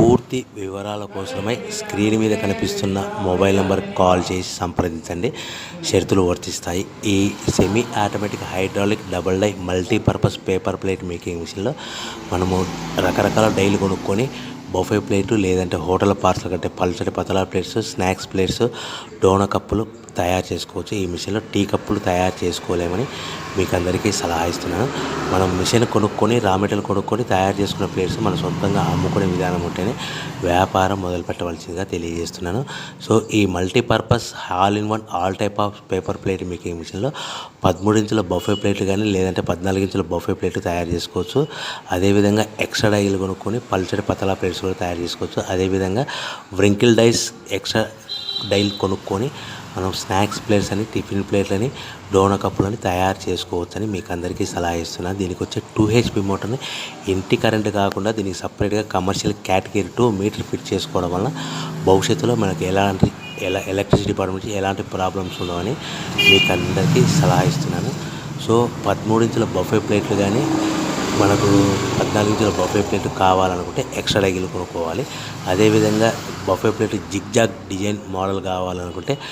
పూర్తి వివరాల కోసమై స్క్రీన్ మీద కనిపిస్తున్న మొబైల్ నంబర్కి కాల్ చేసి సంప్రదించండి. షరతులు వర్తిస్తాయి. ఈ semi automatic hydraulic double die multipurpose paper plate making మిషన్లో మనము రకరకాల డైలు కొనుక్కొని బఫే ప్లేటు లేదంటే హోటల్ పార్సల్ కంటే పల్చటి పతలా ప్లేట్స్, స్నాక్స్ ప్లేట్స్, డోనా కప్పులు తయారు చేసుకోవచ్చు. ఈ మిషన్లో టీ కప్పులు తయారు చేసుకోలేమని మీకు అందరికీ సలహా ఇస్తున్నాను. మనం మిషన్ కొనుక్కొని రా మెటీరియల్ కొనుక్కొని తయారు చేసుకున్న ప్లేట్స్ మనం సొంతంగా అమ్ముకునే విధానం ఉంటేనే వ్యాపారం మొదలు పెట్టవలసిందిగా తెలియజేస్తున్నాను. సో ఈ multipurpose all in one all type of paper plate making మిషన్లో 13 ఇంచుల బఫే ప్లేట్లు కానీ లేదంటే 14 ఇంచుల బఫే ప్లేట్లు తయారు చేసుకోవచ్చు. అదేవిధంగా ఎక్స్ట్రా డైలు కొనుక్కొని పల్చటి పతలా ప్లేట్స్ కూడా తయారు చేసుకోవచ్చు. అదేవిధంగా వ్రింకిల్ డైస్ ఎక్స్ట్రా డైలు కొనుక్కొని మనం స్నాక్స్ ప్లేట్స్ అని, టిఫిన్ ప్లేట్లని, డోనా కప్పులని తయారు చేసుకోవచ్చని మీకు అందరికీ సలహా ఇస్తున్నాను. దీనికి వచ్చే 2 HP మోటార్ని ఇంటి కరెంట్ కాకుండా దీనికి సపరేట్గా కమర్షియల్ కేటగిరీ 2 మీటర్ ఫిట్ చేసుకోవడం వల్ల భవిష్యత్తులో మనకి ఎలక్ట్రిసిటీ డిపార్ట్మెంట్ ఎలాంటి ప్రాబ్లమ్స్ ఉండవని మీకు అందరికీ సలహా ఇస్తున్నాను. సో 13 ఇంచుల బఫే ప్లేట్లు కానీ మనకు 14 ఇంచుల బఫే ప్లేట్ కావాలనుకుంటే ఎక్స్ట్రా డైలు కొనుక్కోవాలి. అదేవిధంగా buffet plate zigzag design model కావాలనుకుంటే